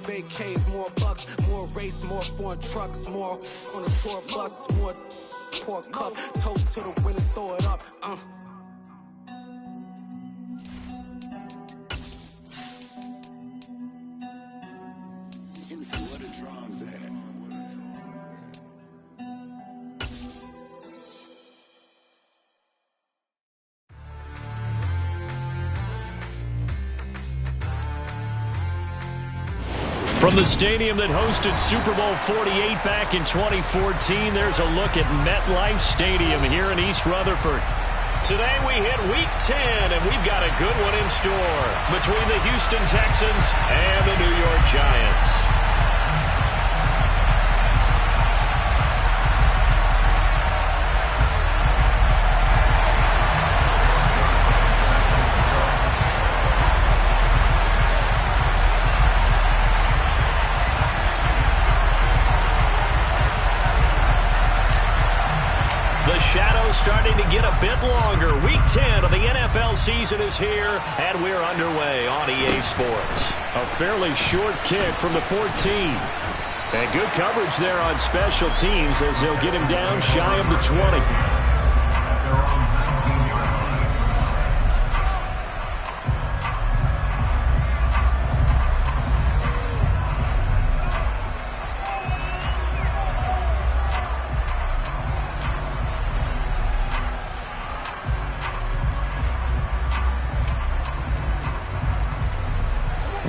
vacays, more bucks, more race, more foreign trucks, more on a tour bus, more pour cup, toast to the winners, throw it up. Where the drums at? From the stadium that hosted Super Bowl 48 back in 2014, there's a look at MetLife Stadium here in East Rutherford. Today we hit Week 10, and we've got a good one in store between the Houston Texans and the New York Giants. Starting to get a bit longer. Week 10 of the NFL season is here, and we're underway on EA Sports. A fairly short kick from the 14. And good coverage there on special teams as they'll get him down shy of the 20.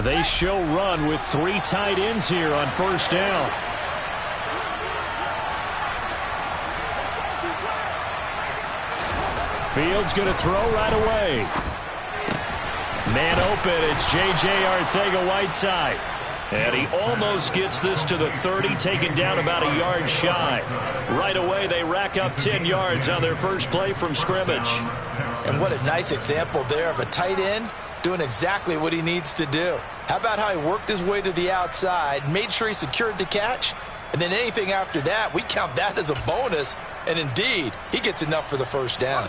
They show run with 3 tight ends here on first down. Fields going to throw right away. Man open, it's J.J. Arcega-Whiteside. And he almost gets this to the 30, taken down about a yard shy. Right away, they rack up 10 yards on their first play from scrimmage. And what a nice example there of a tight end doing exactly what he needs to do. How about how he worked his way to the outside, made sure he secured the catch, and then anything after that, we count that as a bonus. And indeed, he gets enough for the first down.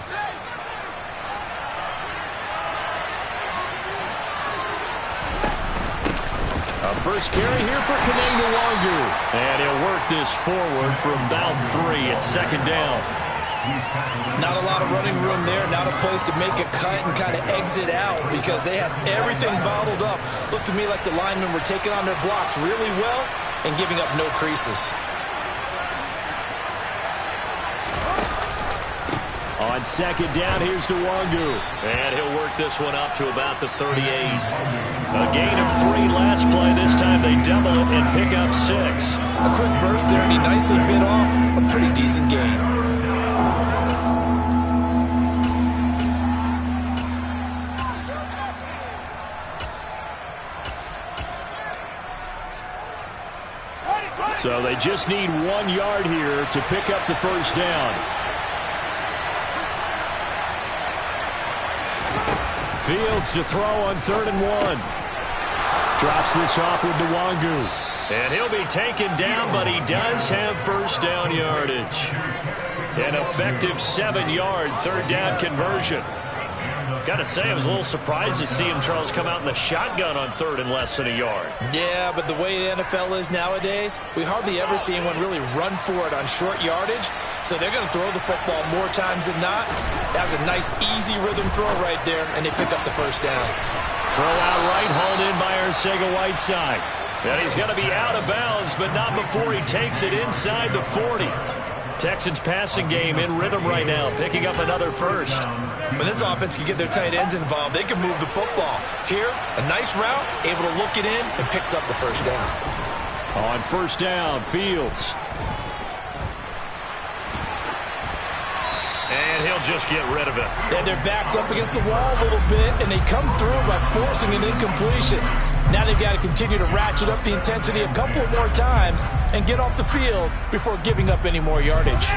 A first carry here for Kene Nwangu. And he'll work this forward for about 3 at second down. Not a lot of running room there, not a place to make a cut and kind of exit out because they had everything bottled up. Looked to me like the linemen were taking on their blocks really well and giving up no creases. On second down, here's Nwangu. And he'll work this one up to about the 38. A gain of 3 last play. This time they double it and pick up 6. A quick burst there, and he nicely bit off a pretty decent gain. So they just need 1 yard here to pick up the first down. Fields to throw on 3rd and 1. Drops this off with Nwangu. And he'll be taken down, but he does have first down yardage. An effective 7-yard third down conversion. Got to say, I was a little surprised to see him, Charles, come out in the shotgun on 3rd and less than a yard. Yeah, but the way the NFL is nowadays, we hardly ever see anyone really run for it on short yardage. So they're going to throw the football more times than not. That was a nice, easy rhythm throw right there, and they pick up the first down. Throw out right, hauled in by Arcega-Whiteside. And he's going to be out of bounds, but not before he takes it inside the 40. Texans passing game in rhythm right now, picking up another first. When this offense can get their tight ends involved, they can move the football. Here, a nice route, able to look it in, and picks up the first down. On first down, Fields. And he'll just get rid of it. And their back's up against the wall a little bit, and they come through by forcing an incompletion. Now they've got to continue to ratchet up the intensity a couple more times and get off the field before giving up any more yardage.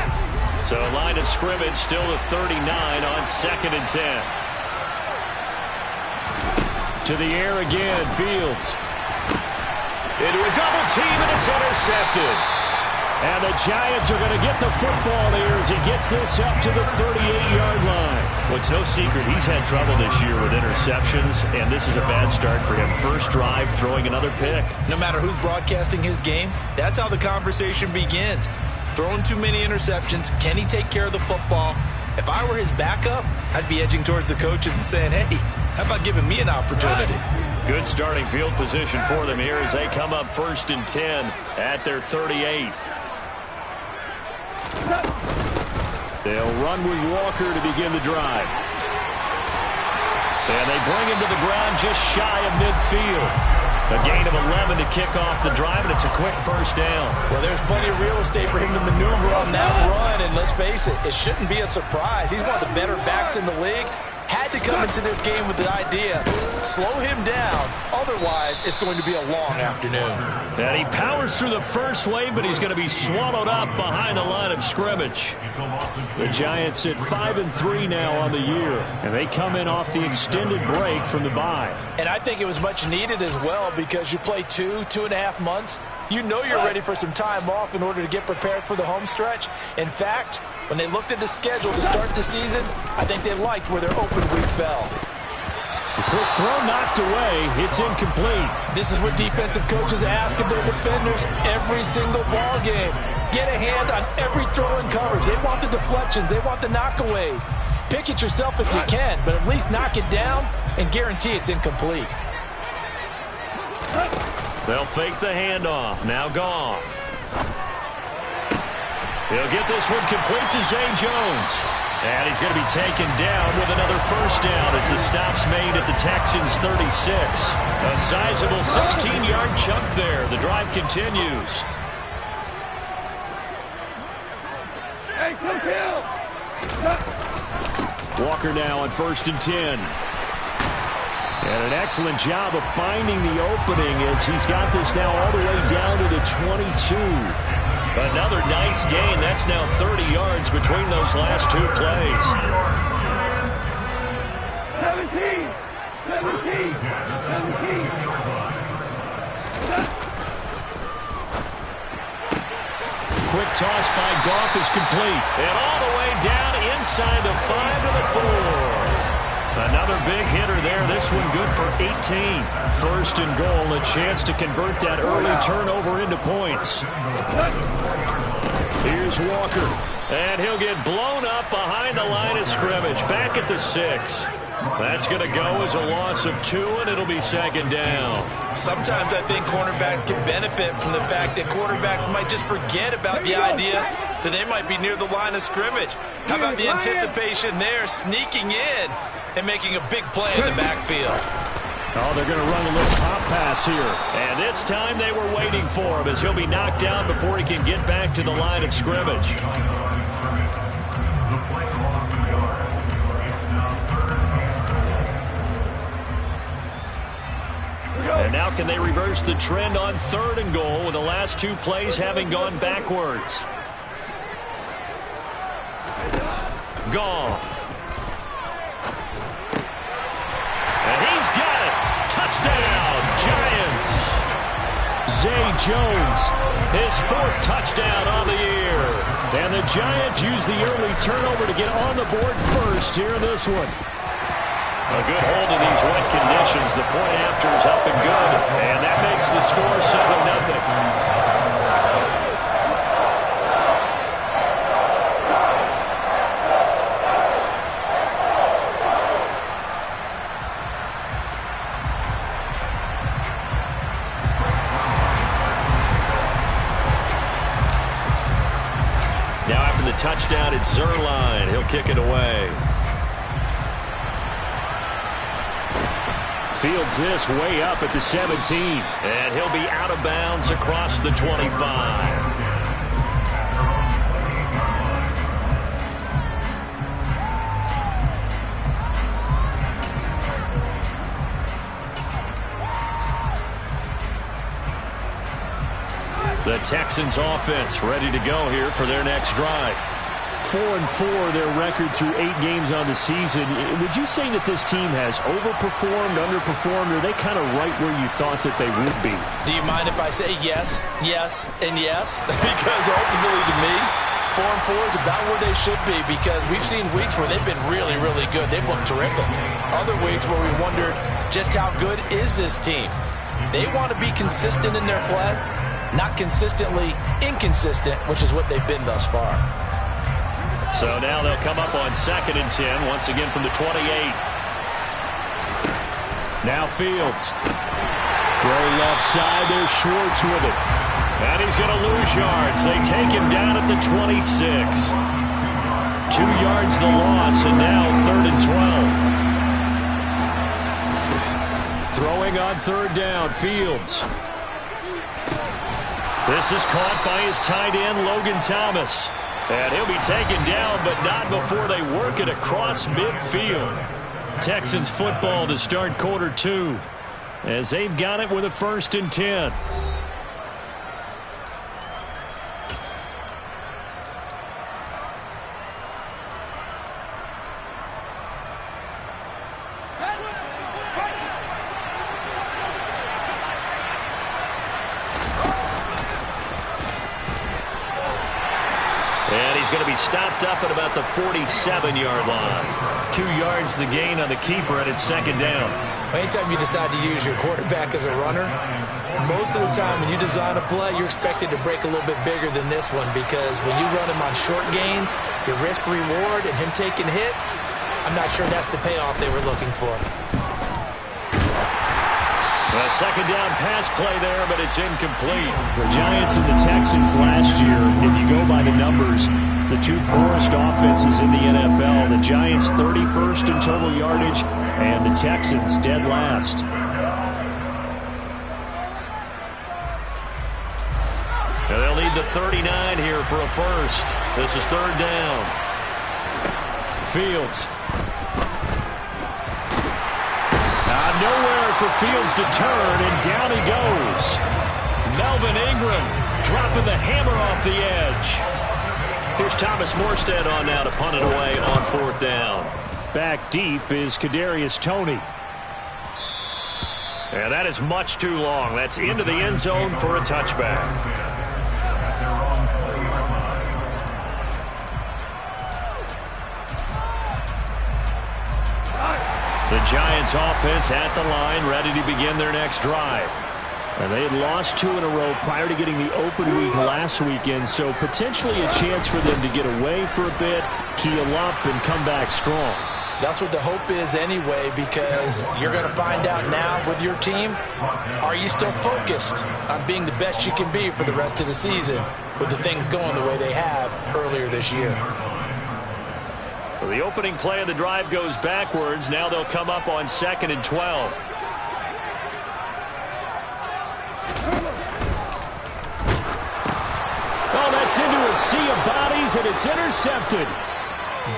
So line of scrimmage still the 39 on 2nd and 10. To the air again, Fields. Into a double team, and it's intercepted. And the Giants are going to get the football here as he gets this up to the 38-yard line. Well, it's no secret he's had trouble this year with interceptions, and this is a bad start for him. First drive, throwing another pick. No matter who's broadcasting his game, that's how the conversation begins. Throwing too many interceptions, can he take care of the football? If I were his backup, I'd be edging towards the coaches and saying, hey, how about giving me an opportunity? Good starting field position for them here as they come up 1st and 10 at their 38. They'll run with Walker to begin the drive. And they bring him to the ground just shy of midfield. A gain of 11 to kick off the drive, and it's a quick first down. Well, there's plenty of real estate for him to maneuver on that run, and let's face it, it shouldn't be a surprise. He's one of the better backs in the league. Had to come into this game with the idea, slow him down, otherwise it's going to be a long afternoon. And he powers through the first wave, but he's going to be swallowed up behind the line of scrimmage. The Giants at 5-3 now on the year, and they come in off the extended break from the bye. And I think it was much needed as well because you play 2.5 months. You know you're ready for some time off in order to get prepared for the home stretch. In fact, when they looked at the schedule to start the season, I think they liked where their open week fell. The quick throw knocked away. It's incomplete. This is what defensive coaches ask of their defenders every single ball game. Get a hand on every throw in coverage. They want the deflections. They want the knockaways. Pick it yourself if you can, but at least knock it down and guarantee it's incomplete. They'll fake the handoff. Now Goff. He'll get this one complete to Zay Jones. And he's going to be taken down with another first down as the stop's made at the Texans' 36. A sizable 16-yard chunk there. The drive continues. Hey, come kill! Walker now on 1st and 10. And an excellent job of finding the opening as he's got this now all the way down to the 22. Another nice gain. That's now 30 yards between those last two plays. 17! Quick toss by Goff is complete. And all the way down inside the 5 to the 4. Another big hitter there. This one good for 18. 1st and goal. A chance to convert that early turnover into points. Here's Walker. And he'll get blown up behind the line of scrimmage. Back at the 6. That's going to go as a loss of 2, and it'll be 2nd down. Sometimes I think cornerbacks can benefit from the fact that quarterbacks might just forget about the idea that they might be near the line of scrimmage. How about the anticipation there, sneaking in and making a big play in the backfield? Oh, they're going to run a little pop pass here. And this time they were waiting for him as he'll be knocked down before he can get back to the line of scrimmage. And now can they reverse the trend on 3rd and goal with the last 2 plays having gone backwards? Goff. And he's got it. Touchdown, Giants. Zay Jones, his 4th touchdown on the year. And the Giants use the early turnover to get on the board first here in this one. A good hold in these wet conditions. The point after is up and good. And that makes the score 7-0. Now after the touchdown, it's Zerline. He'll kick it away. Fields this way up at the 17. And he'll be out of bounds across the 25. The Texans offense ready to go here for their next drive. 4-4 their record through 8 games on the season. Would you say that this team has overperformed, underperformed, or are they kind of right where you thought that they would be? Do you mind if I say yes, yes, and yes? Because ultimately to me, 4-4 is about where they should be, because we've seen weeks where they've been really, really good. They've looked terrific. Other weeks where we wondered just how good is this team. They want to be consistent in their play, not consistently inconsistent, which is what they've been thus far. So now they'll come up on 2nd and 10, once again from the 28. Now Fields. Throw left side, there's Schwartz with it. And he's going to lose yards. They take him down at the 26. 2 yards the loss, and now 3rd and 12. Throwing on 3rd down, Fields. This is caught by his tight end, Logan Thomas. And he'll be taken down, but not before they work it across midfield. Texans football to start quarter 2, as they've got it with a 1st and 10. Going to be stopped up at about the 47-yard line. 2 yards the gain on the keeper, and it's 2nd down. Anytime you decide to use your quarterback as a runner, most of the time when you design a play, you're expected to break a little bit bigger than this one, because when you run him on short gains, your risk-reward and him taking hits, I'm not sure that's the payoff they were looking for. A 2nd down pass play there, but it's incomplete. The Giants and the Texans last year, if you go by the numbers, the 2 poorest offenses in the NFL. The Giants 31st in total yardage, and the Texans dead last. Now they'll need the 39 here for a first. This is 3rd down. Fields. Nowhere for Fields to turn, and down he goes. Melvin Ingram dropping the hammer off the edge. Here's Thomas Morstead on now to punt it away on 4th down. Back deep is Kadarius Toney. And that is much too long. That's into the end zone for a touchback. The Giants offense at the line, ready to begin their next drive. And they had lost 2 in a row prior to getting the open week last weekend, so potentially a chance for them to get away for a bit, keel up, and come back strong. That's what the hope is anyway, because you're going to find out now with your team, are you still focused on being the best you can be for the rest of the season with the things going the way they have earlier this year? So the opening play of the drive goes backwards. Now they'll come up on 2nd and 12. Oh, that's into a sea of bodies, and it's intercepted.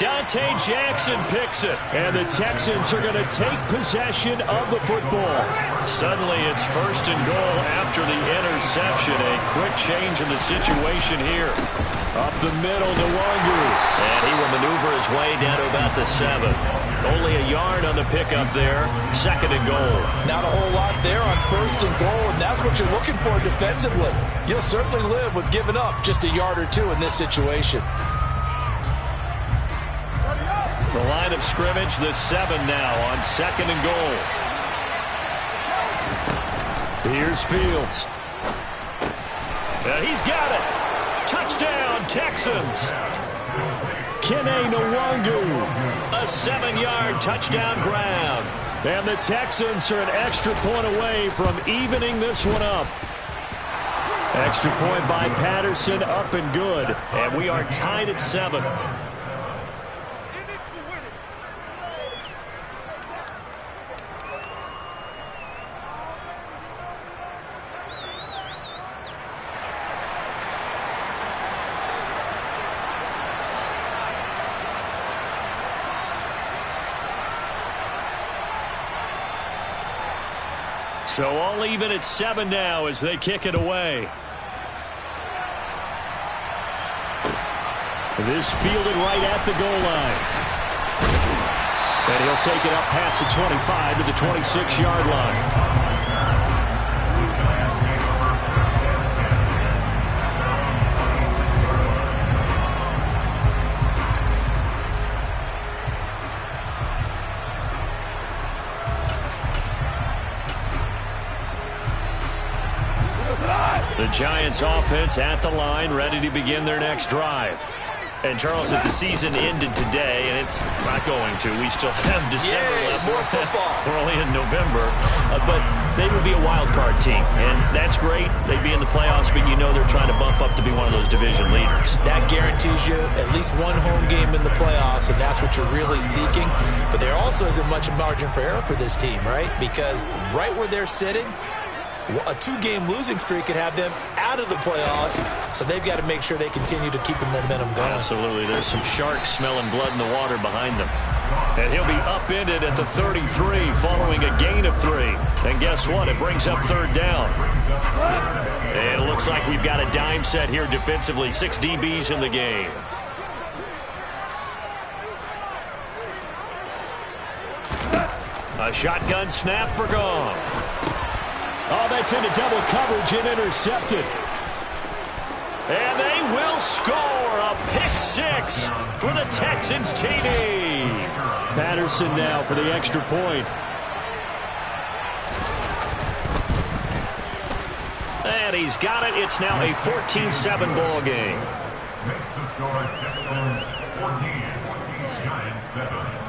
Dante Jackson picks it, and the Texans are going to take possession of the football. Suddenly it's 1st and goal after the interception. A quick change in the situation here. Up the middle to Wangu, and he will maneuver his way down to about the 7. Only a yard on the pickup there. 2nd and goal. Not a whole lot there on 1st and goal, and that's what you're looking for defensively. You'll certainly live with giving up just a yard or 2 in this situation. The line of scrimmage, the 7 now on 2nd and goal. Here's Fields. And he's got it. Touchdown, Texans. Kene Nwangu. A 7-yard touchdown grab. And the Texans are an extra point away from evening this one up. Extra point by Patterson, up and good. And we are tied at 7. So all even at 7 now as they kick it away. This fielded right at the goal line. And he'll take it up past the 25 to the 26-yard line. The Giants offense at the line, ready to begin their next drive. And Charles, if the season ended today, and it's not going to, we still have December left. More football. We're only in November, but they would be a wild card team, and that's great. They'd be in the playoffs, but you know they're trying to bump up to be one of those division leaders. That guarantees you at least one home game in the playoffs, and that's what you're really seeking. But there also isn't much margin for error for this team, right? Because right where they're sitting, a two-game losing streak could have them out of the playoffs, so they've got to make sure they continue to keep the momentum going. Absolutely. There's some sharks smelling blood in the water behind them. And he'll be upended at the 33 following a gain of 3. And guess what? It brings up third down. And it looks like we've got a dime set here defensively. 6 DBs in the game. A shotgun snap for Gong. Oh, that's into double coverage and intercepted. And they will score a pick 6 for the Texans TD. Patterson now for the extra point. And he's got it. It's now a 14-7 ball game. Makes the score Texans 14, Giants 7.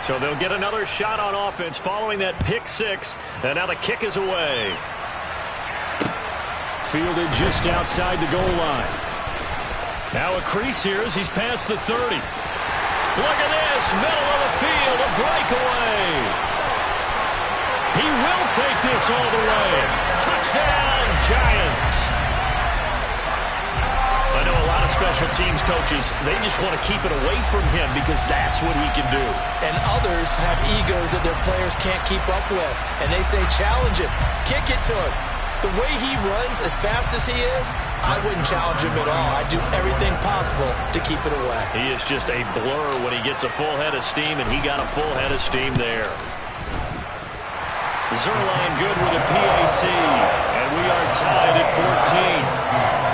So they'll get another shot on offense following that pick 6. And now the kick is away. Fielded just outside the goal line. Now a crease here as he's past the 30. Look at this. Middle of the field. A breakaway. He will take this all the way. Touchdown, Giants. I know a lot of special teams coaches, they just want to keep it away from him because that's what he can do. And others have egos that their players can't keep up with. And they say, challenge him. Kick it to him. The way he runs as fast as he is, I wouldn't challenge him at all. I'd do everything possible to keep it away. He is just a blur when he gets a full head of steam, and he got a full head of steam there. Zerline good with a PAT, and we are tied at 14.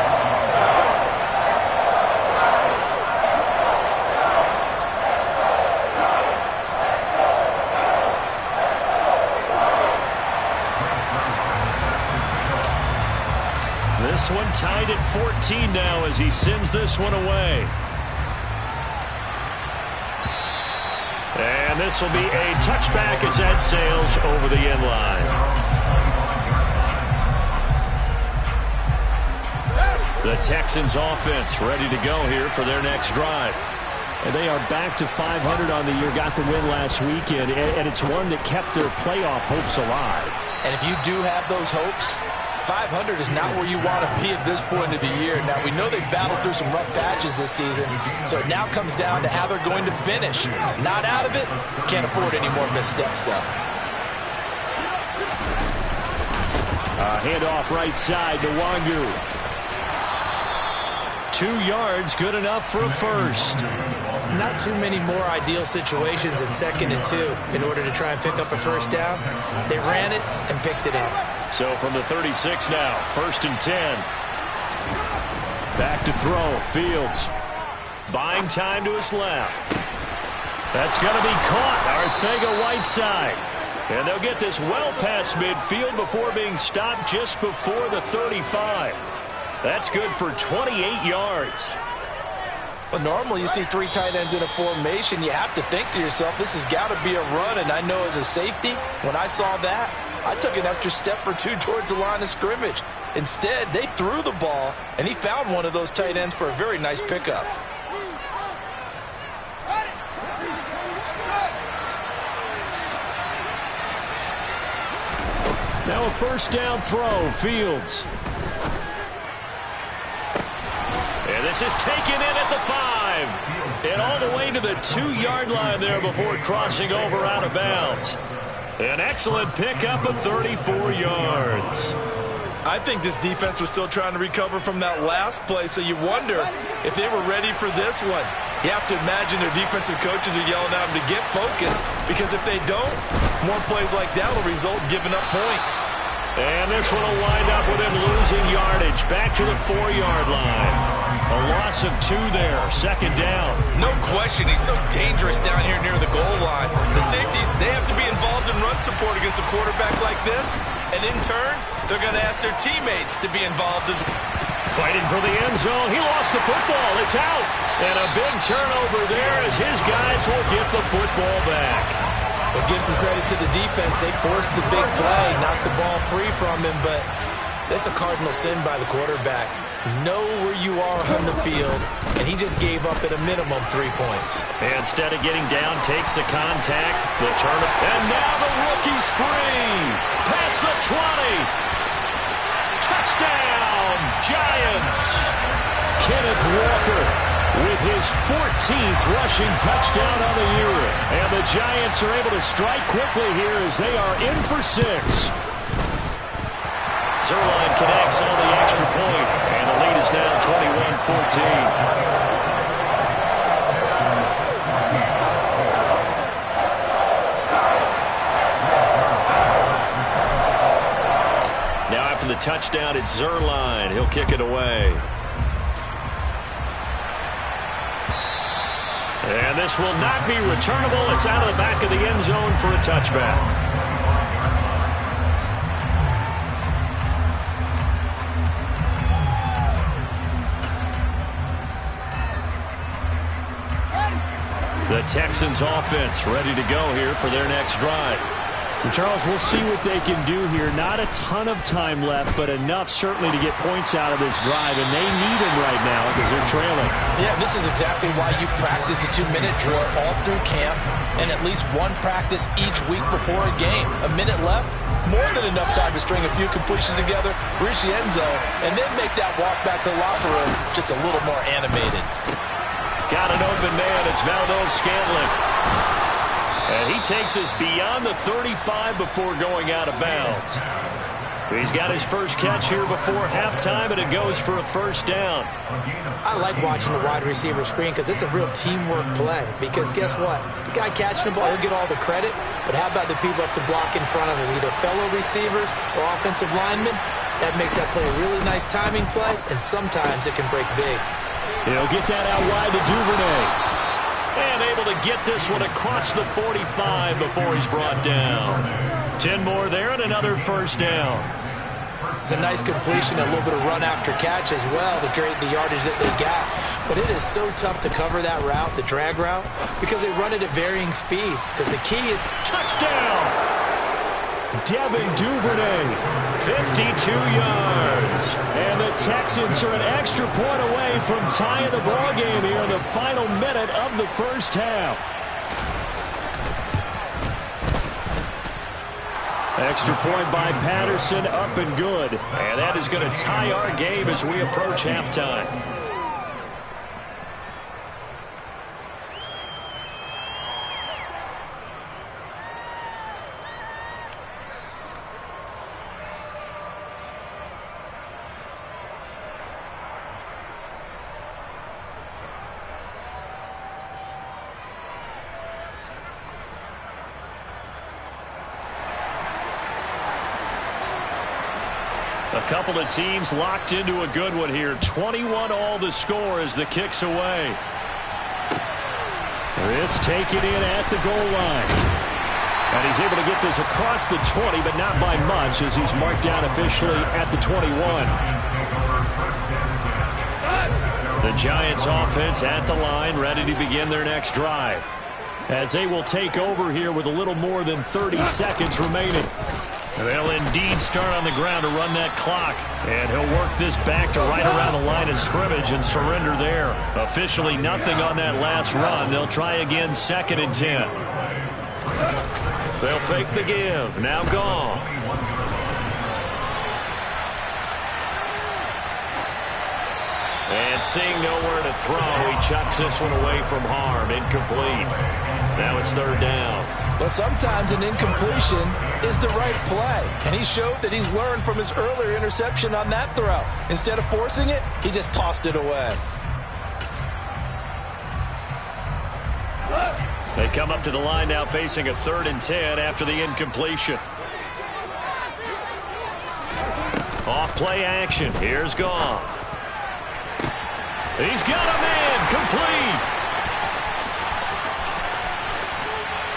This one tied at 14 now as he sends this one away. And this will be a touchback as that sails over the end line. The Texans offense ready to go here for their next drive. And they are back to 500 on the year, got the win last weekend, and it's one that kept their playoff hopes alive. And if you do have those hopes, 500 is not where you want to be at this point of the year. Now, we know they've battled through some rough patches this season, so it now comes down to how they're going to finish. Not out of it. Can't afford any more missteps, though. Handoff right side to Wangu. 2 yards, good enough for a first. Not too many more ideal situations than 2nd and 2 in order to try and pick up a first down. They ran it and picked it up. So from the 36 now, 1st and 10. Back to throw, Fields. Buying time to his left. That's going to be caught, Arcega-Whiteside. And they'll get this well past midfield before being stopped just before the 35. That's good for 28 yards. Well, normally you see 3 tight ends in a formation. You have to think to yourself, this has got to be a run. And I know as a safety, when I saw that, I took an extra step or 2 towards the line of scrimmage. Instead, they threw the ball, and he found one of those tight ends for a very nice pickup. Now a first down throw, Fields. And this is taken in at the 5. And all the way to the 2-yard line there before crossing over out of bounds. An excellent pickup of 34 yards. I think this defense was still trying to recover from that last play, so you wonder if they were ready for this one. You have to imagine their defensive coaches are yelling at them to get focused, because if they don't, more plays like that will result in giving up points. And this one will wind up with him losing yardage back to the 4-yard line. A loss of 2 there, second down. No question, he's so dangerous down here near the goal line. The safeties, they have to be involved in run support against a quarterback like this. And in turn, they're going to ask their teammates to be involved as well. Fighting for the end zone. He lost the football. It's out. And a big turnover there as his guys will get the football back. We'll give some credit to the defense. They forced the big play, knocked the ball free from him, but that's a cardinal sin by the quarterback. Know where you are on the field, and he just gave up at a minimum 3 points. And instead of getting down, takes the contact, the turn, and now the rookie's free. Past the 20. Touchdown, Giants. Kenneth Walker with his 14th rushing touchdown of the year. And the Giants are able to strike quickly here as they are in for 6. Zerline connects on the extra point, and the lead is now 21-14. Now after the touchdown, it's Zerline. He'll kick it away. And this will not be returnable. It's out of the back of the end zone for a touchback. The Texans offense ready to go here for their next drive. And Charles, we'll see what they can do here. Not a ton of time left, but enough certainly to get points out of this drive, and they need them right now because they're trailing. Yeah, this is exactly why you practice a 2-minute drill all through camp and at least one practice each week before a game. A minute left, more than enough time to string a few completions together, reach the end zone, and then make that walk back to the locker room just a little more animated. Got an open man. It's Valdez-Scantling. And he takes us beyond the 35 before going out of bounds. He's got his first catch here before halftime, and it goes for a first down. I like watching the wide receiver screen because it's a real teamwork play. Because guess what? The guy catching the ball, he'll get all the credit. But how about the people up to block in front of him, either fellow receivers or offensive linemen? That makes that play a really nice timing play, and sometimes it can break big. He'll get that out wide to Duvernay. And able to get this one across the 45 before he's brought down. 10 more there and another first down. It's a nice completion, a little bit of run after catch as well to create the yardage that they got. But it is so tough to cover that route, the drag route, because they run it at varying speeds. Because the key is touchdown. Devin Duvernay, 52 yards. And the Texans are an extra point away from tying the ball game here in the final minute of the first half. Extra point by Patterson, up and good. And that is going to tie our game as we approach halftime. A couple of teams locked into a good one here. 21 all the score as the kick's away. This taken in at the goal line. And he's able to get this across the 20, but not by much as he's marked down officially at the 21. The Giants offense at the line, ready to begin their next drive. As they will take over here with a little more than 30 seconds remaining. They'll indeed start on the ground to run that clock. And he'll work this back to right around the line of scrimmage and surrender there. Officially nothing on that last run. They'll try again, 2nd and 10. They'll fake the give. Now Goff. And seeing nowhere to throw, he chucks this one away from harm. Incomplete. Now it's third down. But sometimes an incompletion is the right play. And he showed that he's learned from his earlier interception on that throw. Instead of forcing it, he just tossed it away. They come up to the line now facing a 3rd and 10 after the incompletion. Off play action. Here's Goff. He's got a man. Complete.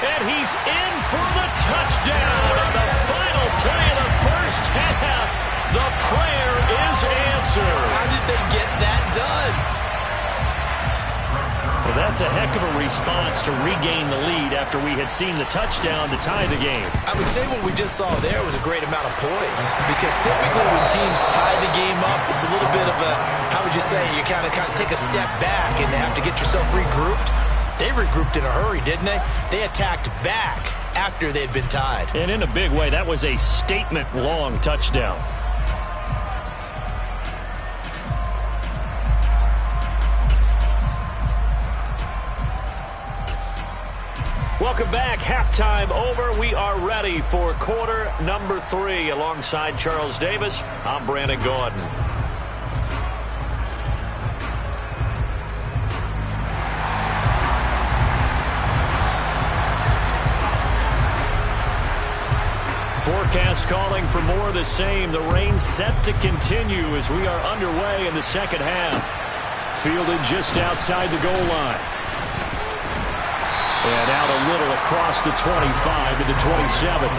And he's in for the touchdown. And the final play of the first half. The prayer is answered. How did they get that done? Well, that's a heck of a response to regain the lead after we had seen the touchdown to tie the game. I would say what we just saw there was a great amount of poise. Because typically when teams tie the game up, it's a little bit of a, how would you say, you kind of take a step back and have to get yourself regrouped. They regrouped in a hurry, didn't they? They attacked back after they'd been tied. And in a big way, that was a statement-long touchdown. Welcome back. Halftime over. We are ready for quarter number 3. Alongside Charles Davis, I'm Brandon Gordon. Forecast calling for more of the same. The rain set to continue as we are underway in the second half. Fielded just outside the goal line. And out a little across the 25 to the 27.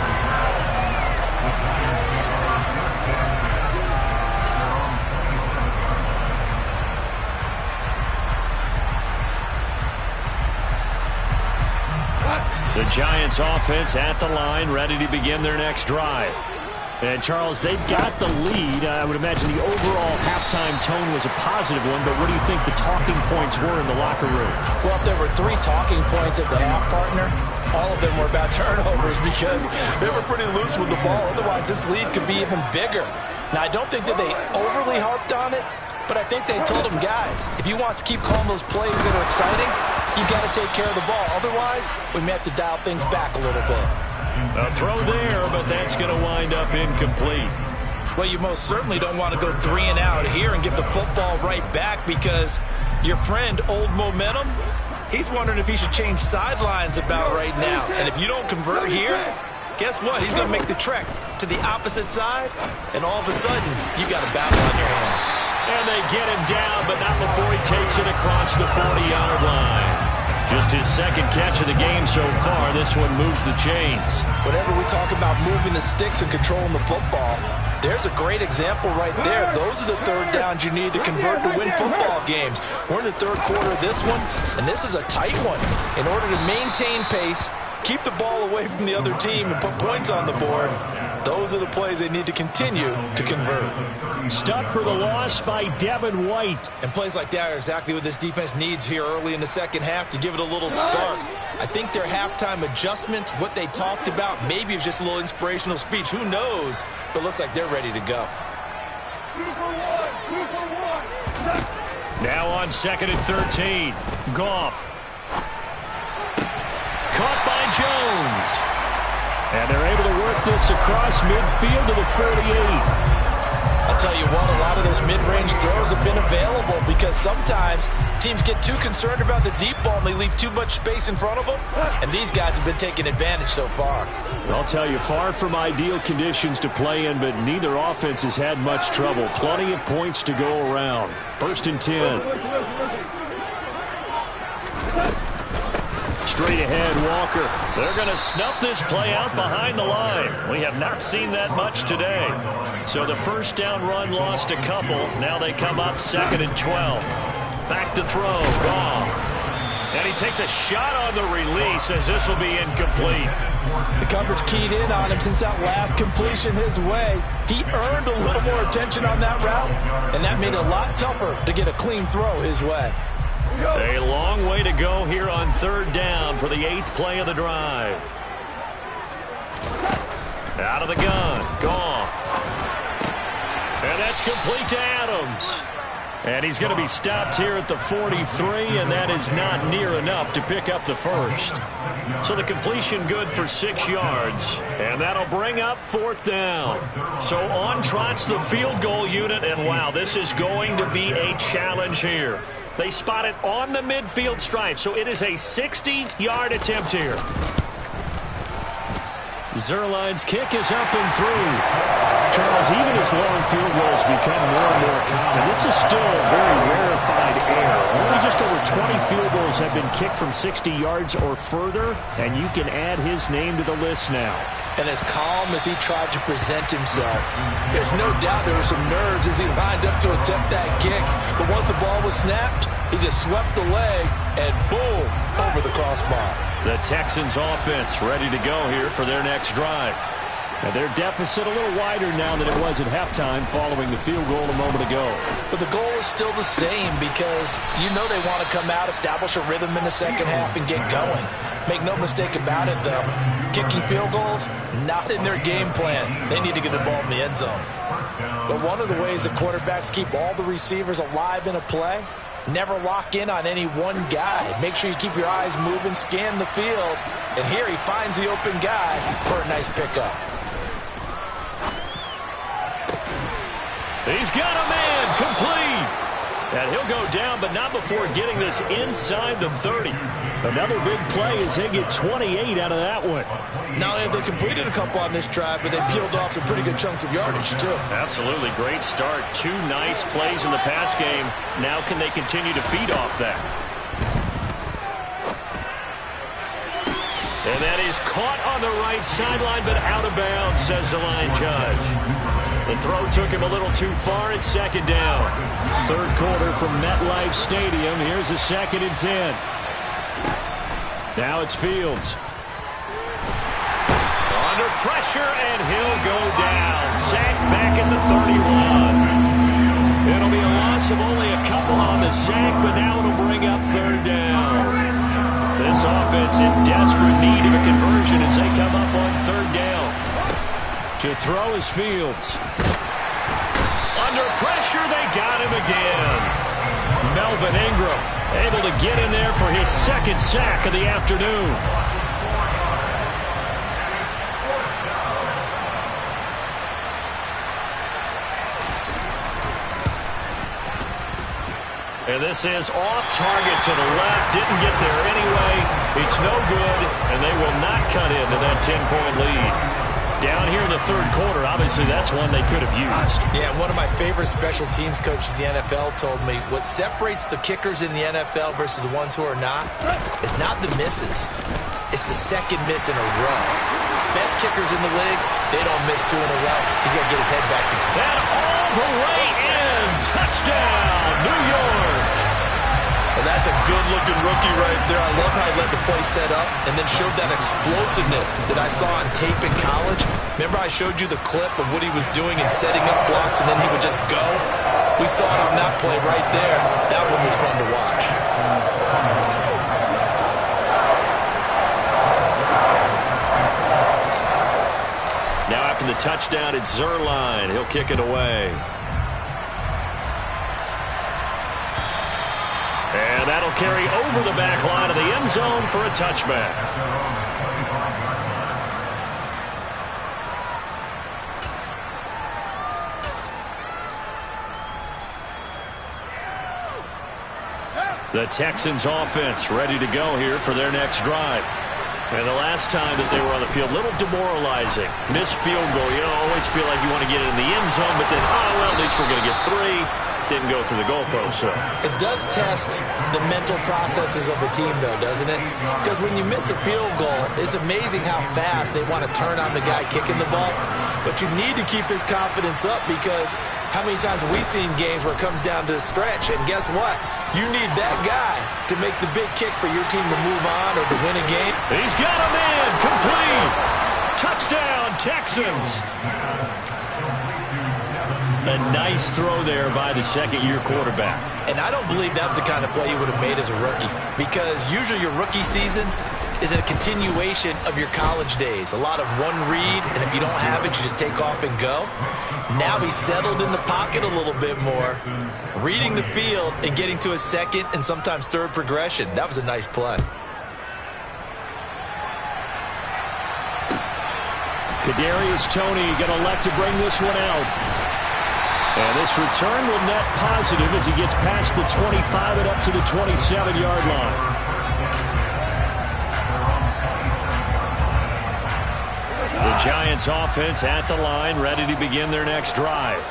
The Giants offense at the line, ready to begin their next drive. And, Charles, they've got the lead. I would imagine the overall halftime tone was a positive one, but what do you think the talking points were in the locker room? Well, if there were 3 talking points at the half, partner, all of them were about turnovers because they were pretty loose with the ball. Otherwise, this lead could be even bigger. Now, I don't think that they overly harped on it, but I think they told them, guys, if you want to keep calling those plays that are exciting, you've got to take care of the ball. Otherwise, we may have to dial things back a little bit. A throw there, but that's going to wind up incomplete. Well, you most certainly don't want to go 3 and out here and get the football right back because your friend, Old Momentum, he's wondering if he should change sidelines about right now. And if you don't convert here, guess what? He's going to make the trek to the opposite side, and all of a sudden, you got a battle on your hands. And they get him down, but not before he takes it across the 40-yard line. Just his second catch of the game so far. This one moves the chains. Whenever we talk about moving the sticks and controlling the football, there's a great example right there. Those are the third downs you need to convert to win football games. We're in the third quarter of this one, and this is a tight one. In order to maintain pace, keep the ball away from the other team, and put points on the board, those are the plays they need to continue to convert. Stuck for the loss by Devin White. And plays like that are exactly what this defense needs here early in the second half to give it a little spark. I think their halftime adjustment, what they talked about, maybe it's just a little inspirational speech. Who knows? But looks like they're ready to go. Now on 2nd and 13. Goff. Caught by Jones. And they're able to work this across midfield to the 48. I'll tell you what, a lot of those mid-range throws have been available because sometimes teams get too concerned about the deep ball and they leave too much space in front of them, and these guys have been taking advantage so far. I'll tell you, far from ideal conditions to play in, but neither offense has had much trouble. Plenty of points to go around. 1st and 10. Straight ahead, Walker. They're going to snuff this play out behind the line. We have not seen that much today. So the first down run lost a couple. Now they come up 2nd and 12. Back to throw. Goff. And he takes a shot on the release as this will be incomplete. The coverage keyed in on him since that last completion his way. He earned a little more attention on that route, and that made it a lot tougher to get a clean throw his way. A long way to go here on 3rd down for the 8th play of the drive. Out of the gun. Goff. And that's complete to Adams. And he's going to be stopped here at the 43, and that is not near enough to pick up the first. So the completion good for 6 yards, and that'll bring up 4th down. So on trots the field goal unit, and wow, this is going to be a challenge here. They spot it on the midfield stripe, so it is a 60-yard attempt here. Zuerlein's kick is up and through. Charles, even as long field goals become more and more common, this is still a very rarefied error. Only just over 20 field goals have been kicked from 60 yards or further, and you can add his name to the list now. And as calm as he tried to present himself, there's no doubt there were some nerves as he lined up to attempt that kick. But once the ball was snapped, he just swept the leg and boom, over the crossbar. The Texans offense ready to go here for their next drive. And their deficit a little wider now than it was at halftime following the field goal a moment ago. But the goal is still the same because you know they want to come out, establish a rhythm in the second half, and get going. Make no mistake about it, though. Kicking field goals, not in their game plan. They need to get the ball in the end zone. But one of the ways the quarterbacks keep all the receivers alive in a play, never lock in on any one guy. Make sure you keep your eyes moving, scan the field. And here he finds the open guy for a nice pickup. He's got a man complete. And he'll go down, but not before getting this inside the 30. Another big play as they get 28 out of that one. Not only have they completed a couple on this drive, but they peeled off some pretty good chunks of yardage, too. Absolutely. Great start. 2 nice plays in the pass game. Now can they continue to feed off that? And that is caught on the right sideline, but out of bounds, says the line judge. The throw took him a little too far. It's 2nd down. 3rd quarter from MetLife Stadium. Here's a 2nd and 10. Now it's Fields. Under pressure, and he'll go down. Sacked back at the 31. It'll be a loss of only a couple on the sack, but now it'll bring up 3rd down. This offense in desperate need of a conversion as they come up on 3rd down. To throw is Fields. Under pressure, they got him again. Melvin Ingram able to get in there for his 2nd sack of the afternoon. And this is off target to the left. Didn't get there anyway. It's no good, and they will not cut into that 10-point lead. Down here in the 3rd quarter, obviously that's one they could have used. Yeah, one of my favorite special teams coaches in the NFL told me what separates the kickers in the NFL versus the ones who are not is not the misses. It's the 2nd miss in a row. Best kickers in the league, they don't miss 2 in a row. He's got to get his head back. And all the way in. Touchdown, New York. Well, that's a good-looking rookie right there. I love how he let the play set up and then showed that explosiveness that I saw on tape in college. Remember I showed you the clip of what he was doing and setting up blocks, and then he would just go? We saw it on that play right there. That one was fun to watch. Now after the touchdown, it's Zuerlein. He'll kick it away. And that'll carry over the back line of the end zone for a touchback. The Texans offense ready to go here for their next drive. And the last time that they were on the field, a little demoralizing. Missed field goal. You don't always feel like you want to get it in the end zone, but then, oh, well, at least we're going to get 3. Didn't go through the goalpost, so. It does test the mental processes of a team, though, doesn't it? Because when you miss a field goal, it's amazing how fast they want to turn on the guy kicking the ball. But you need to keep his confidence up because how many times have we seen games where it comes down to the stretch? And guess what? You need that guy to make the big kick for your team to move on or to win a game. He's got a man complete. Touchdown, Texans. A nice throw there by the 2nd-year quarterback. And I don't believe that was the kind of play he would have made as a rookie because usually your rookie season is a continuation of your college days. A lot of one read, and if you don't have it, you just take off and go. Now he's settled in the pocket a little bit more, reading the field and getting to a second and sometimes third progression. That was a nice play. Kadarius Toney going to elect to bring this one out. And this return will net positive as he gets past the 25 and up to the 27-yard line. The Giants offense at the line, ready to begin their next drive.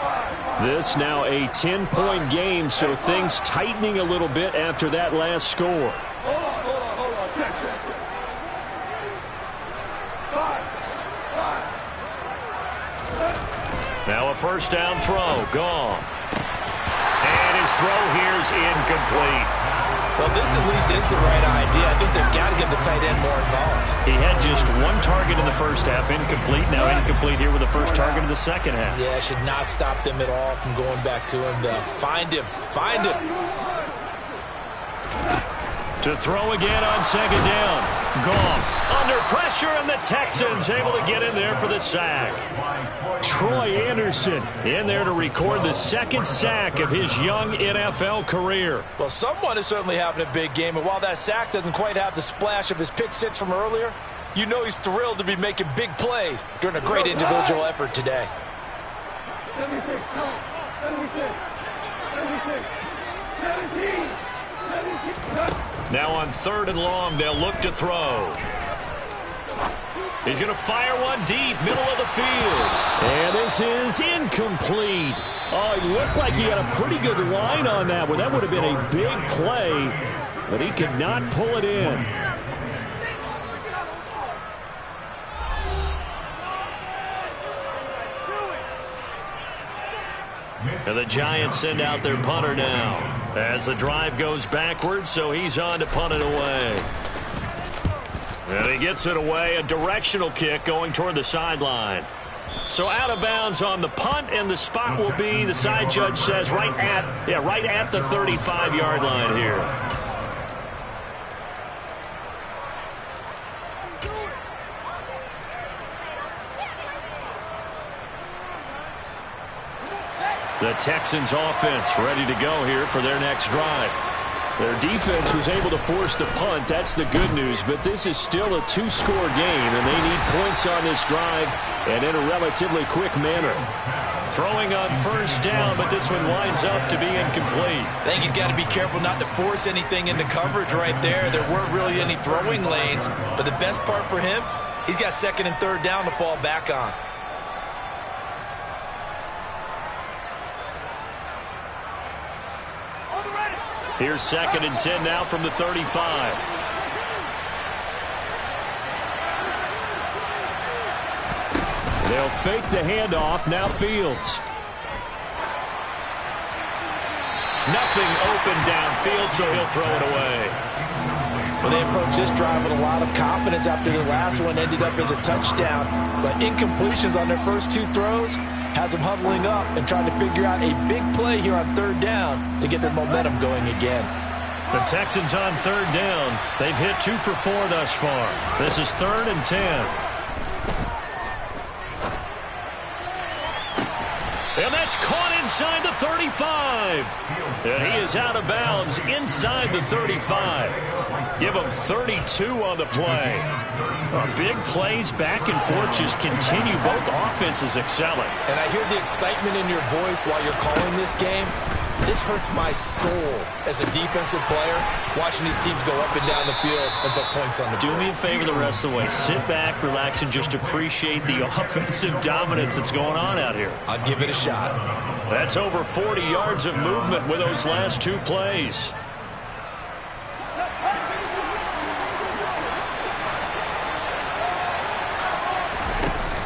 This now a 10-point game, so things tightening a little bit after that last score. Hold on. Check. Now a first down throw, gone. And his throw here is incomplete. Well, this at least is the right idea. I think they've got to get the tight end more involved. He had just one target in the first half, incomplete. Now incomplete here with the first target in the second half. Yeah, should not stop them at all from going back to him, though. Find him. To throw again on second down. Goff under pressure, and the Texans able to get in there for the sack. Troy Anderson in there to record the second sack of his young NFL career. Well, someone is certainly having a big game, and while that sack doesn't quite have the splash of his pick six from earlier, you know he's thrilled to be making big plays during a great individual effort today. 76. 17. Now on third and long, they'll look to throw. He's going to fire one deep, middle of the field. And this is incomplete. Oh, he looked like he had a pretty good line on that one. That would have been a big play, but he could not pull it in. And the Giants send out their punter now as the drive goes backwards, so he's on to punt it away. And he gets it away, a directional kick going toward the sideline. So out of bounds on the punt, and the spot will be, the side judge says, right at the 35-yard line here. The Texans offense ready to go here for their next drive. Their defense was able to force the punt. That's the good news, but this is still a two-score game, and they need points on this drive and in a relatively quick manner. Throwing on first down, but this one winds up to be incomplete. I think he's got to be careful not to force anything into coverage right there. There weren't really any throwing lanes, but the best part for him, he's got second and third down to fall back on. Here's second and 10 now from the 35. They'll fake the handoff. Now Fields. Nothing open downfield, so he'll throw it away. Well, they approached this drive with a lot of confidence after the last one ended up as a touchdown. But incompletions on their first two throws has them huddling up and trying to figure out a big play here on third down to get their momentum going again. The Texans on third down. They've hit 2 for 4 thus far. This is third and 10. And that's caught inside the 35. And he is out of bounds inside the 35. Give him 32 on the play. Big plays back and forth just continue. Both offenses excelling. And I hear the excitement in your voice while you're calling this game. This hurts my soul as a defensive player, watching these teams go up and down the field and put points on the board. Do me a favor the rest of the way. Sit back, relax, and just appreciate the offensive dominance that's going on out here. I'll give it a shot. That's over 40 yards of movement with those last 2 plays.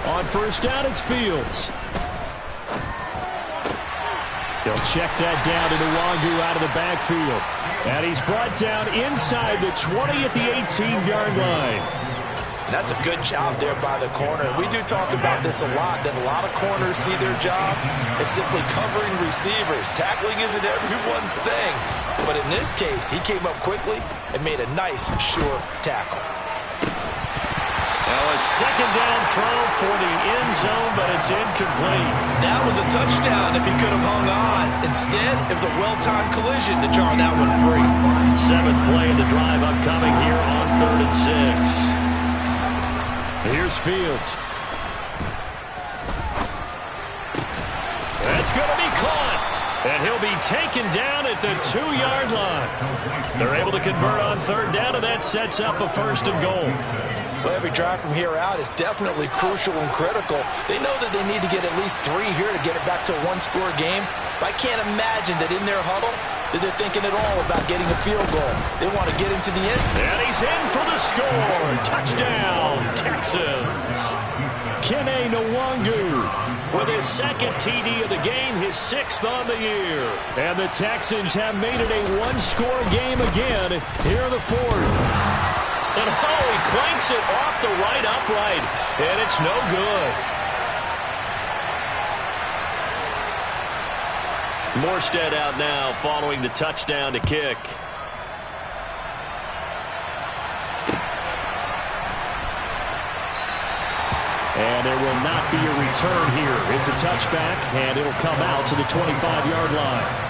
On first down, it's Fields. They'll check that down to Nwangu out of the backfield. And he's brought down inside the 20 at the 18-yard line. And that's a good job there by the corner. We do talk about this a lot, that a lot of corners see their job as simply covering receivers. Tackling isn't everyone's thing. But in this case, he came up quickly and made a nice, sure tackle. Now a second down throw for the end zone, but it's incomplete. That was a touchdown if he could have hung on. Instead, it was a well-timed collision to jar that one free. 7th play of the drive upcoming here on 3rd and 6. Here's Fields. That's going to be caught. And he'll be taken down at the 2-yard line. They're able to convert on 3rd down, and that sets up a 1st and goal. Well, every drive from here out is definitely crucial and critical. They know that they need to get at least 3 here to get it back to a one-score game. But I can't imagine that in their huddle that they're thinking at all about getting a field goal. They want to get into the end. And he's in for the score. Touchdown, Texans. Kene Nwangu with his 2nd TD of the game, his 6th on the year. And the Texans have made it a one-score game again here in the 4th. And he clanks it off the right upright, and it's no good. Morstead out now following the touchdown to kick. And there will not be a return here. It's a touchback, and it'll come out to the 25-yard line.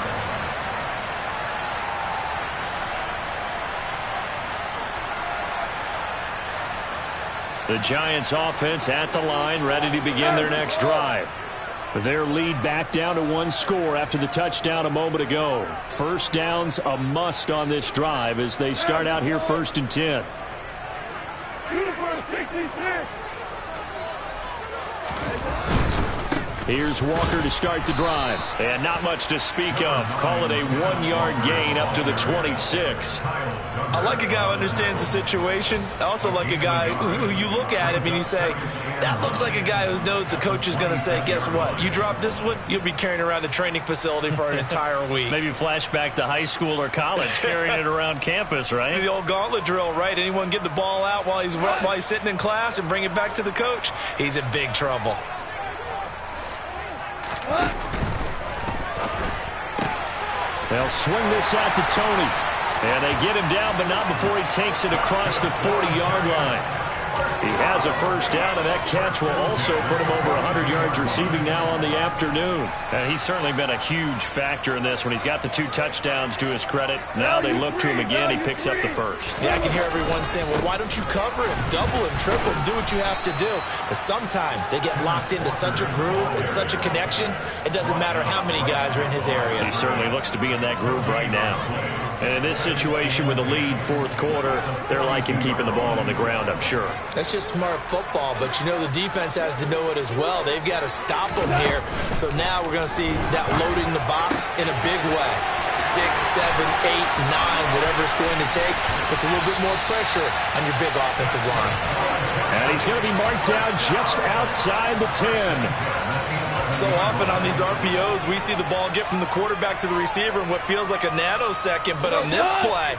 The Giants offense at the line, ready to begin their next drive. Their lead back down to 1 score after the touchdown a moment ago. 1st down's a must on this drive as they start out here 1st and 10. Here's Walker to start the drive. And not much to speak of. Call it a 1-yard gain up to the 26. I like a guy who understands the situation. I also like a guy who you look at him and you say, that looks like a guy who knows the coach is going to say, guess what? You drop this one, you'll be carrying around the training facility for an entire week. Maybe flashback to high school or college, carrying it around campus, right? The old gauntlet drill, right? Anyone get the ball out while he's sitting in class and bring it back to the coach? He's in big trouble. They'll swing this out to Tony. And they get him down, but not before he takes it across the 40-yard line. He has a 1st down, and that catch will also put him over 100 yards receiving now on the afternoon. And he's certainly been a huge factor in this when he's got the 2 touchdowns to his credit. Now they look to him again. He picks up the 1st. Yeah, I can hear everyone saying, well, why don't you cover him, double him, triple him, do what you have to do. But sometimes they get locked into such a groove and such a connection, it doesn't matter how many guys are in his area. He certainly looks to be in that groove right now. And in this situation with a lead 4th quarter, they're liking keeping the ball on the ground, I'm sure. That's just smart football, but you know the defense has to know it as well. They've got to stop them here. So now we're going to see that loading the box in a big way. 6, 7, 8, 9, whatever it's going to take, puts a little bit more pressure on your big offensive line. And he's going to be marked down just outside the 10. So often on these RPOs, we see the ball get from the quarterback to the receiver in what feels like a nanosecond. But on this play,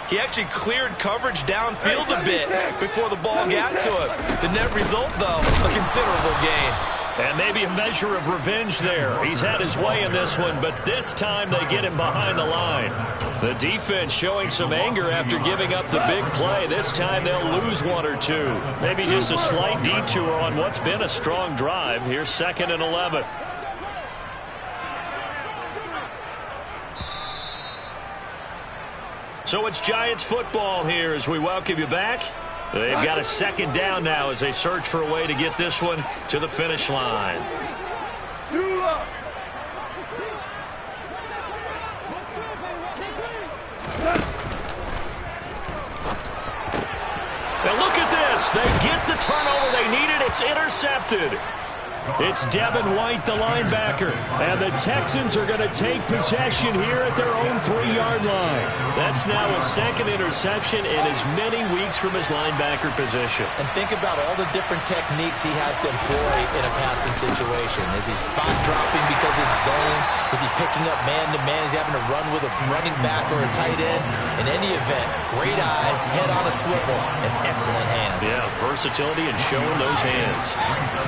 he actually cleared coverage downfield a bit before the ball got to him. The net result, though, a considerable gain. And maybe a measure of revenge there. He's had his way in this one, but this time they get him behind the line. The defense showing some anger after giving up the big play. This time they'll lose 1 or 2. Maybe just a slight detour on what's been a strong drive. Here's 2nd and 11. So it's Giants football here as we welcome you back. They've got a 2nd down now as they search for a way to get this one to the finish line. Now look at this. They get the turnover they needed. It's intercepted. It's Devin White, the linebacker. And the Texans are going to take possession here at their own 3-yard line. That's now a 2nd interception in as many weeks from his linebacker position. And think about all the different techniques he has to employ in a passing situation. Is he spot dropping because it's zone? Is he picking up man-to-man? Is he having to run with a running back or a tight end? In any event, great eyes, head on a swivel, and excellent hands. Yeah, versatility and showing those hands.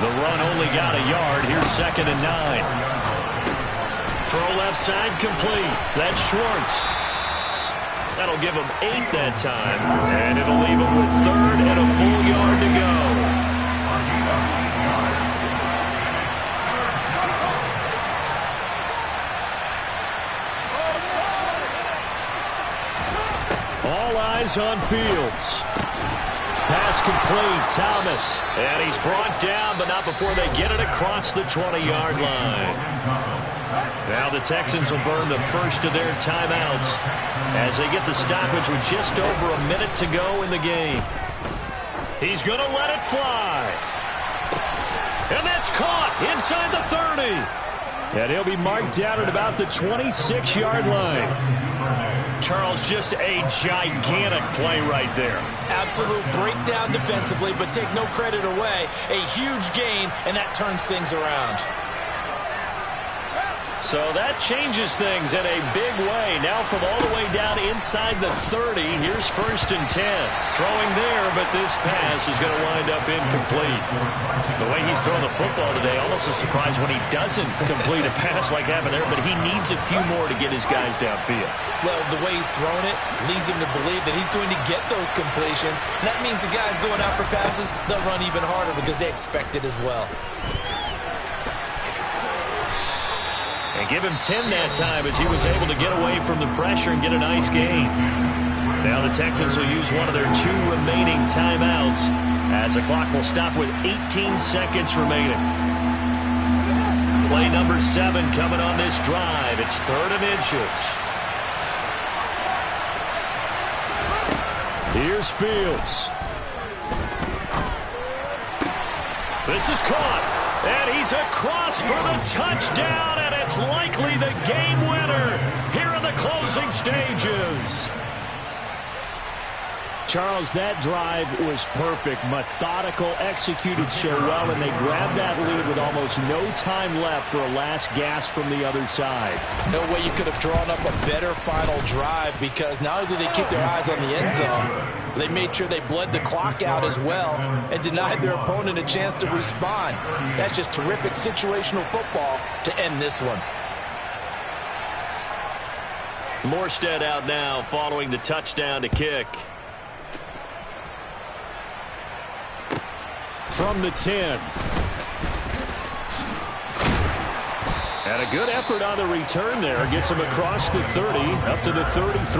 The run only got a yard. Here's 2nd and 9. Throw left side complete. That's Schwartz. That'll give him 8 that time, and it'll leave him with 3rd and a full yard to go. All eyes on Fields. Pass complete, Thomas. And he's brought down, but not before they get it across the 20-yard line. Now the Texans will burn the first of their timeouts as they get the stoppage with just over a minute to go in the game. He's going to let it fly. And that's caught inside the 30. And he'll be marked down at about the 26-yard line. Charles, just a gigantic play right there. Absolute breakdown defensively, but take no credit away. A huge gain, and that turns things around. So that changes things in a big way. Now from all the way down inside the 30, here's 1st and 10. Throwing there, but this pass is going to wind up incomplete. The way he's throwing the football today, almost a surprise when he doesn't complete a pass like happened there, but he needs a few more to get his guys downfield. Well, the way he's thrown it leads him to believe that he's going to get those completions. And that means the guys going out for passes, they'll run even harder because they expect it as well. And give him 10 that time as he was able to get away from the pressure and get a nice gain. Now the Texans will use one of their 2 remaining timeouts as the clock will stop with 18 seconds remaining. Play number 7 coming on this drive. It's 3rd and inches. Here's Fields. This is caught. And he's across for the touchdown, and it's likely the game winner here in the closing stages. Charles, that drive was perfect, methodical, executed so well, and they grabbed that lead with almost no time left for a last gasp from the other side. No way you could have drawn up a better final drive because not only did they keep their eyes on the end zone, they made sure they bled the clock out as well and denied their opponent a chance to respond. That's just terrific situational football to end this one. Morstead out now following the touchdown to kick. From the 10. And a good effort on the return there. Gets him across the 30 up to the 33.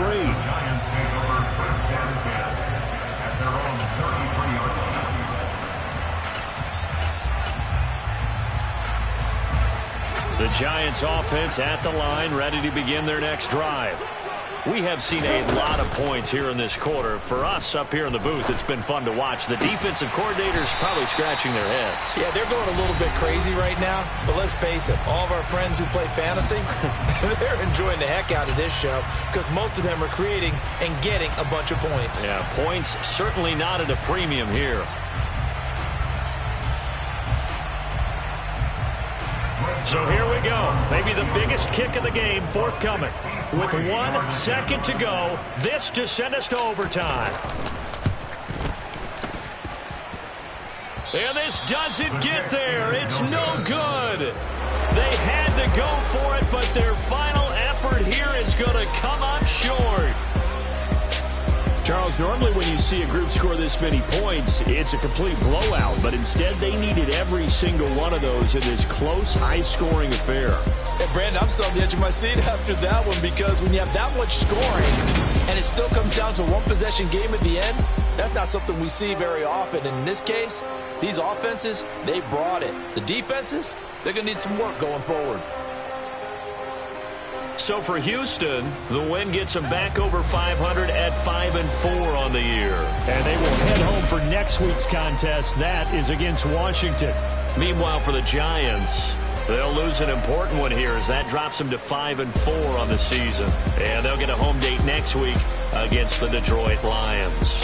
The Giants offense at the line, ready to begin their next drive. We have seen a lot of points here in this quarter. For us up here in the booth, it's been fun to watch. The defensive coordinators probably scratching their heads. Yeah, they're going a little bit crazy right now. But let's face it, all of our friends who play fantasy, they're enjoying the heck out of this show because most of them are creating and getting a bunch of points. Yeah, points certainly not at a premium here. So here we go. Maybe the biggest kick of the game forthcoming. With 1 second to go, this to send us to overtime. And this doesn't get there. It's no good. They had to go for it, but their final effort here is going to come up short. Charles, normally when you see a group score this many points, it's a complete blowout. But instead, they needed every single one of those in this close, high-scoring affair. Hey, Brandon, I'm still on the edge of my seat after that one because when you have that much scoring and it still comes down to a one-possession game at the end, that's not something we see very often. And in this case, these offenses, they brought it. The defenses, they're going to need some work going forward. So for Houston, the win gets them back over 500 at 5-4 on the year. And they will head home for next week's contest. That is against Washington. Meanwhile, for the Giants, they'll lose an important one here as that drops them to 5-4 on the season. And they'll get a home date next week against the Detroit Lions.